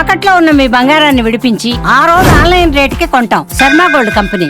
తాకట్లో ఉన్న మీ బంగారాన్ని విడిపించి ఆ రోజు ఆన్లైన్ రేటుకి కొంటాం. Sharma gold company.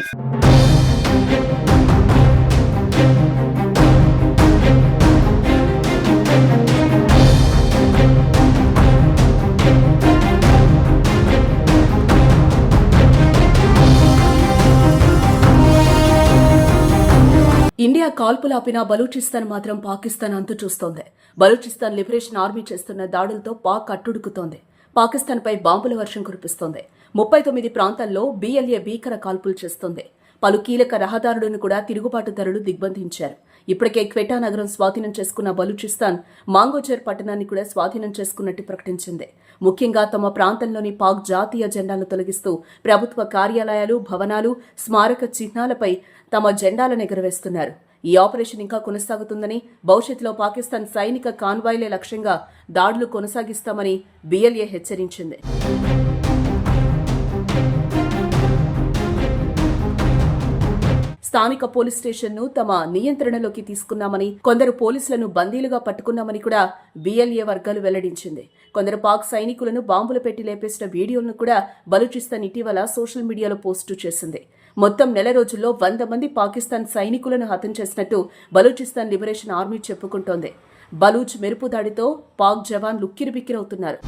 ఇండియా కాల్పులాపినా బలూచిస్తాన్ మాత్రం పాకిస్తాన్ అంతు చూస్తోంది. బలూచిస్తాన్ లిబరేషన్ ఆర్మీ చేస్తున్న దాడులతో పాక్ అట్టుడుకుతోంది. పాకిస్తాన్పై బాంబుల వర్షం కురిపిస్తోంది. 39 ప్రాంతాల్లో BLA భీకర కాల్పులు చేస్తోంది. పలు కీలక రహదారులను కూడా తిరుగుబాటుదారులు దిగ్బంధించారు. ఇప్పటికే క్వెటా నగరం స్వాధీనం చేసుకున్న బలూచిస్తాన్ మాంగోజర్ పట్టణాన్ని కూడా స్వాధీనం చేసుకున్నట్టు ప్రకటించింది. ముఖ్యంగా తమ ప్రాంతంలోని పాక్ జాతీయ జెండాను తొలగిస్తూ ప్రభుత్వ కార్యాలయాలు, భవనాలు, స్మారక చిహ్నాలపై తమ జెండాలను ఎగురవేస్తున్నారు. ఈ ఆపరేషన్ ఇంకా కొనసాగుతుందని, భవిష్యత్తులో పాకిస్తాన్ సైనిక కాన్వాయ్లే లక్ష్యంగా దాడులు కొనసాగిస్తామని BLA హెచ్చరించింది. స్థానిక పోలీస్ స్టేషన్ను తమ నియంత్రణలోకి తీసుకున్నామని, కొందరు పోలీసులను బందీలుగా పట్టుకున్నామని కూడా BLA వర్గాలు వెల్లడించింది. కొందరు పాక్ సైనికులను బాంబులు పెట్టి లేపేసిన వీడియోలను కూడా బలూచిస్తాన్ ఇటీవల సోషల్ మీడియాలో పోస్టు చేసింది. మొత్తం నెల రోజుల్లో 100 మంది పాకిస్తాన్ సైనికులను హతం చేసినట్టు బలూచిస్తాన్ లిబరేషన్ ఆర్మీ చెప్పుకుంటోంది. బలూచ్ మెరుపు దాడితో పాక్ జవాన్లు ఉక్కిరిబిక్కిరవుతున్నారు.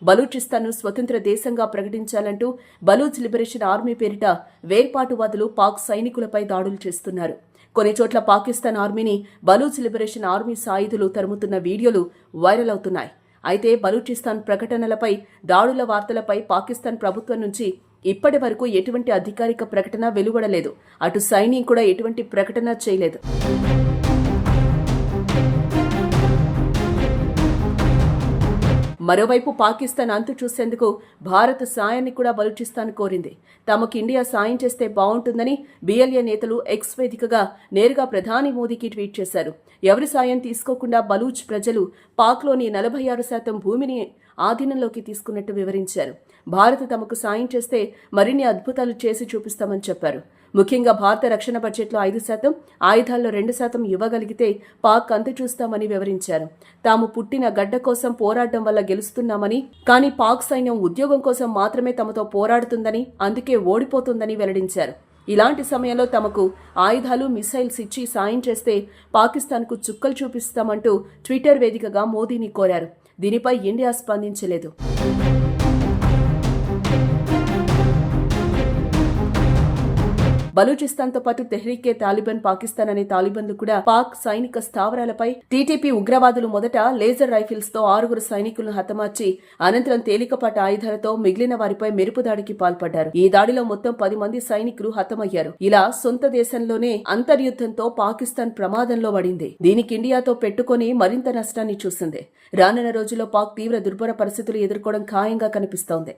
బలూచిస్తాన్ను స్వతంత్ర దేశంగా ప్రకటించాలంటూ బలూచ్ లిబరేషన్ ఆర్మీ పేరిట వేర్పాటువాదులు పాక్ సైనికులపై దాడులు చేస్తున్నారు. కొన్ని చోట్ల పాకిస్తాన్ ఆర్మీని బలూచ్ లిబరేషన్ ఆర్మీ సాయుధులు తరుముతున్న వీడియోలు వైరల్ అవుతున్నాయి. అయితే బలూచిస్తాన్ ప్రకటనలపై, దాడుల వార్తలపై పాకిస్తాన్ ప్రభుత్వం నుంచి ఇప్పటి వరకు ఎటువంటి అధికారిక ప్రకటన వెలువడలేదు. అటు సైన్యం కూడా ఎటువంటి ప్రకటన చేయలేదు. మరోవైపు పాకిస్తాన్ అంతు చూసేందుకు భారత సాయాన్ని కూడా బలూచిస్తాన్ కోరింది. తమకు ఇండియా సాయం చేస్తే బాగుంటుందని BLA నేతలు ఎక్స్ వేదికగా నేరుగా ప్రధాని మోదీకి ట్వీట్ చేశారు. ఎవరి సాయం తీసుకోకుండా బలూచ్ ప్రజలు పాక్లోని 46% భూమిని ఆధీనంలోకి తీసుకున్నట్టు వివరించారు. భారత్ తమకు సాయం చేస్తే మరిన్ని అద్భుతాలు చేసి చూపిస్తామని చెప్పారు. ముఖ్యంగా భారత రక్షణ బడ్జెట్లో 5%, ఆయుధాల్లో 2% ఇవ్వగలిగితే పాక్ అంతు చూస్తామని వివరించారు. తాము పుట్టిన గడ్డ కోసం పోరాడడం వల్ల గెలుస్తున్నామని, కానీ పాక్ సైన్యం ఉద్యోగం కోసం మాత్రమే తమతో పోరాడుతుందని, అందుకే ఓడిపోతుందని వెల్లడించారు. ఇలాంటి సమయంలో తమకు ఆయుధాలు, మిసైల్స్ ఇచ్చి సాయం చేస్తే పాకిస్తాన్కు చుక్కలు చూపిస్తామంటూ ట్విట్టర్ వేదికగా మోదీని కోరారు. దీనిపై ఇండియా స్పందించలేదు. బలూచిస్తాన్తో పాటు తెహ్రీకే తాలిబాన్ పాకిస్తాన్ అనే తాలిబాన్లు కూడా పాక్ సైనిక స్థావరాలపై TTP ఉగ్రవాదులు మొదట లేజర్ రైఫిల్స్ తో 6 సైనికులను హతమార్చి అనంతరం తేలికపాటి ఆయుధాలతో మిగిలిన వారిపై మెరుపు దాడికి పాల్పడ్డారు. ఈ దాడిలో మొత్తం 10 మంది సైనికులు హతమయ్యారు. ఇలా సొంత దేశంలోనే అంతర్యుద్ధంతో పాకిస్తాన్ ప్రమాదంలో పడింది. దీనికి ఇండియాతో పెట్టుకుని మరింత నష్టాన్ని చూసింది. రానున్న రోజుల్లో పాక్ తీవ్ర దుర్భర పరిస్థితులు ఎదుర్కోవడం ఖాయంగా కనిపిస్తోంది.